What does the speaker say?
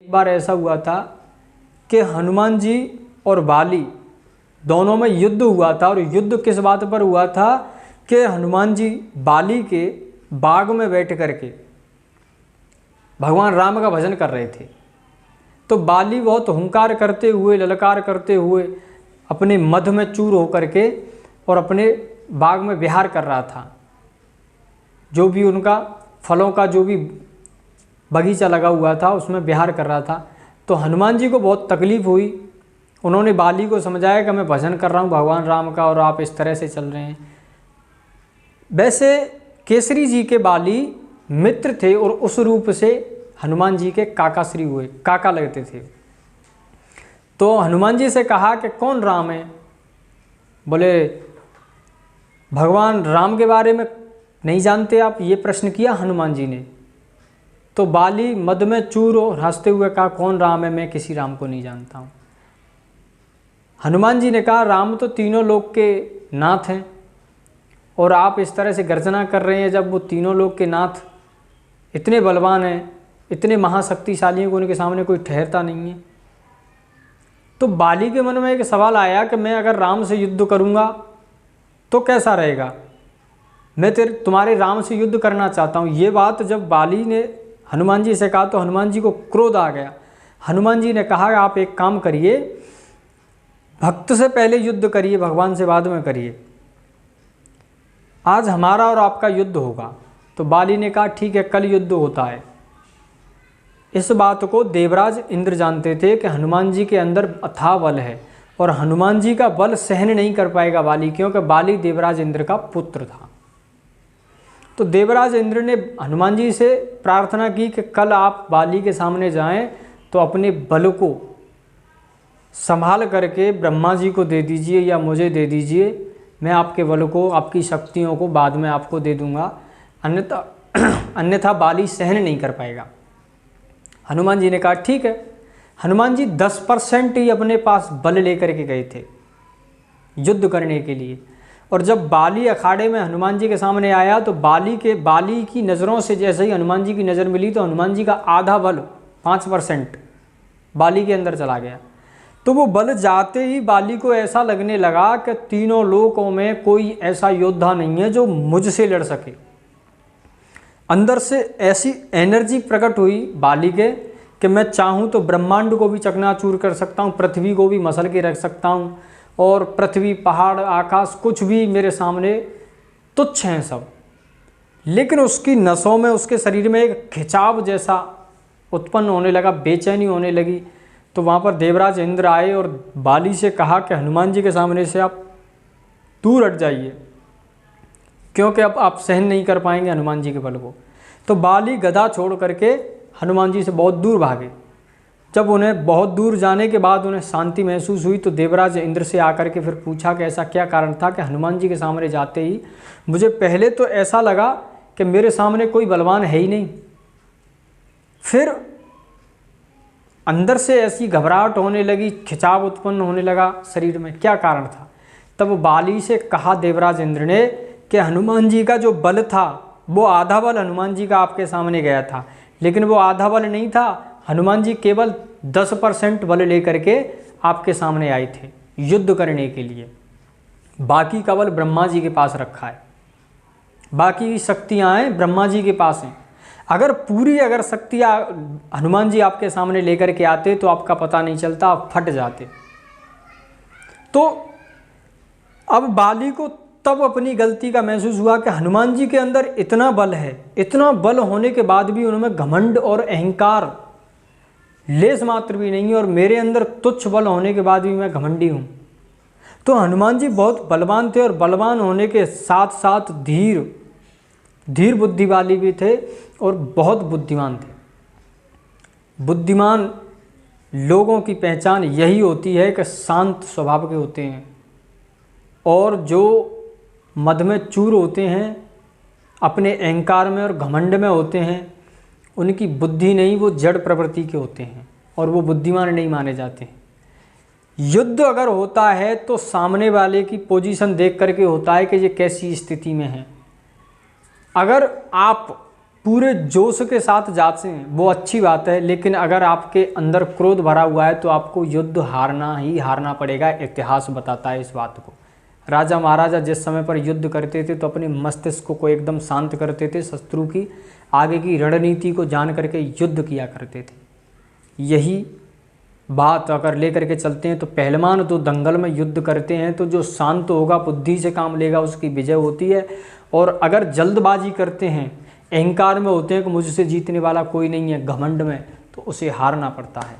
एक बार ऐसा हुआ था कि हनुमान जी और बाली दोनों में युद्ध हुआ था। और युद्ध किस बात पर हुआ था कि हनुमान जी बाली के बाग में बैठ करके भगवान राम का भजन कर रहे थे। तो बाली बहुत हुंकार करते हुए, ललकार करते हुए अपने मध में चूर होकर के और अपने बाग में विहार कर रहा था। जो भी उनका फलों का जो भी बगीचा लगा हुआ था उसमें विहार कर रहा था। तो हनुमान जी को बहुत तकलीफ़ हुई। उन्होंने बाली को समझाया कि मैं भजन कर रहा हूँ भगवान राम का और आप इस तरह से चल रहे हैं। वैसे केसरी जी के बाली मित्र थे और उस रूप से हनुमान जी के काकाश्री हुए, काका लगते थे। तो हनुमान जी से कहा कि कौन राम है? बोले भगवान राम के बारे में नहीं जानते आप? ये प्रश्न किया हनुमान जी ने। तो बाली मद में चूर और हंसते हुए कहा कौन राम है? मैं किसी राम को नहीं जानता हूँ। हनुमान जी ने कहा राम तो तीनों लोक के नाथ हैं और आप इस तरह से गर्जना कर रहे हैं जब वो तीनों लोक के नाथ इतने बलवान हैं, इतने महाशक्तिशाली हैं कि उनके सामने कोई ठहरता नहीं है। तो बाली के मन में एक सवाल आया कि मैं अगर राम से युद्ध करूंगा तो कैसा रहेगा? मैं तुम्हारे राम से युद्ध करना चाहता हूँ। ये बात जब बाली ने हनुमान जी से कहा तो हनुमान जी को क्रोध आ गया। हनुमान जी ने कहा आप एक काम करिए, भक्त से पहले युद्ध करिए, भगवान से बाद में करिए। आज हमारा और आपका युद्ध होगा। तो बाली ने कहा ठीक है, कल युद्ध होता है। इस बात को देवराज इंद्र जानते थे कि हनुमान जी के अंदर अथाह बल है और हनुमान जी का बल सहन नहीं कर पाएगा बाली, क्योंकि बाली देवराज इंद्र का पुत्र था। तो देवराज इंद्र ने हनुमान जी से प्रार्थना की कि कल आप बाली के सामने जाएं तो अपने बल को संभाल करके ब्रह्मा जी को दे दीजिए या मुझे दे दीजिए। मैं आपके बल को, आपकी शक्तियों को बाद में आपको दे दूंगा, अन्यथा बाली सहन नहीं कर पाएगा। हनुमान जी ने कहा ठीक है। हनुमान जी 10% ही अपने पास बल लेकर के गए थे युद्ध करने के लिए। और जब बाली अखाड़े में हनुमान जी के सामने आया तो बाली की नज़रों से जैसे ही हनुमान जी की नज़र मिली तो हनुमान जी का आधा बल 5% बाली के अंदर चला गया। तो वो बल जाते ही बाली को ऐसा लगने लगा कि तीनों लोकों में कोई ऐसा योद्धा नहीं है जो मुझसे लड़ सके। अंदर से ऐसी एनर्जी प्रकट हुई बाली के कि मैं चाहूँ तो ब्रह्मांड को भी चकनाचूर कर सकता हूँ, पृथ्वी को भी मसल के रख सकता हूँ, और पृथ्वी, पहाड़, आकाश कुछ भी मेरे सामने तुच्छ हैं सब। लेकिन उसकी नसों में, उसके शरीर में एक खिंचाव जैसा उत्पन्न होने लगा, बेचैनी होने लगी। तो वहाँ पर देवराज इंद्र आए और बाली से कहा कि हनुमान जी के सामने से आप दूर हट जाइए, क्योंकि अब आप सहन नहीं कर पाएंगे हनुमान जी के बल को। तो बाली गदा छोड़ करके हनुमान जी से बहुत दूर भागे। जब उन्हें बहुत दूर जाने के बाद उन्हें शांति महसूस हुई तो देवराज इंद्र से आकर के फिर पूछा कि ऐसा क्या कारण था कि हनुमान जी के सामने जाते ही मुझे पहले तो ऐसा लगा कि मेरे सामने कोई बलवान है ही नहीं, फिर अंदर से ऐसी घबराहट होने लगी, खिंचाव उत्पन्न होने लगा शरीर में, क्या कारण था? तब बाली से कहा देवराज इंद्र ने कि हनुमान जी का जो बल था वो आधा बल हनुमान जी का आपके सामने गया था, लेकिन वो आधा बल नहीं था। हनुमान जी केवल 10% बल लेकर के आपके सामने आए थे युद्ध करने के लिए। बाकी का बल ब्रह्मा जी के पास रखा है, बाकी की शक्तियाँ हैं ब्रह्मा जी के पास हैं। अगर शक्तियाँ हनुमान जी आपके सामने लेकर के आते तो आपका पता नहीं चलता, आप फट जाते। तो अब बाली को तब अपनी गलती का महसूस हुआ कि हनुमान जी के अंदर इतना बल है, इतना बल होने के बाद भी उनमें घमंड और अहंकार लेस मात्र भी नहीं है, और मेरे अंदर तुच्छ बल होने के बाद भी मैं घमंडी हूँ। तो हनुमान जी बहुत बलवान थे और बलवान होने के साथ साथ धीर बुद्धि वाले भी थे और बहुत बुद्धिमान थे। बुद्धिमान लोगों की पहचान यही होती है कि शांत स्वभाव के होते हैं, और जो मद में चूर होते हैं, अपने अहंकार में और घमंड में होते हैं, उनकी बुद्धि नहीं, वो जड़ प्रवृत्ति के होते हैं और वो बुद्धिमान नहीं माने जाते हैं। युद्ध अगर होता है तो सामने वाले की पोजीशन देख करके होता है कि ये कैसी स्थिति में है। अगर आप पूरे जोश के साथ जाते हैं वो अच्छी बात है, लेकिन अगर आपके अंदर क्रोध भरा हुआ है तो आपको युद्ध हारना ही हारना पड़ेगा। इतिहास बताता है इस बात को। राजा महाराजा जिस समय पर युद्ध करते थे तो अपने मस्तिष्क को एकदम शांत करते थे, शत्रु की आगे की रणनीति को जान करके युद्ध किया करते थे। यही बात अगर लेकर के चलते हैं तो पहलवान तो दंगल में युद्ध करते हैं तो जो शांत होगा, बुद्धि से काम लेगा, उसकी विजय होती है। और अगर जल्दबाजी करते हैं, अहंकार में होते हैं कि मुझसे जीतने वाला कोई नहीं है, घमंड में, तो उसे हारना पड़ता है।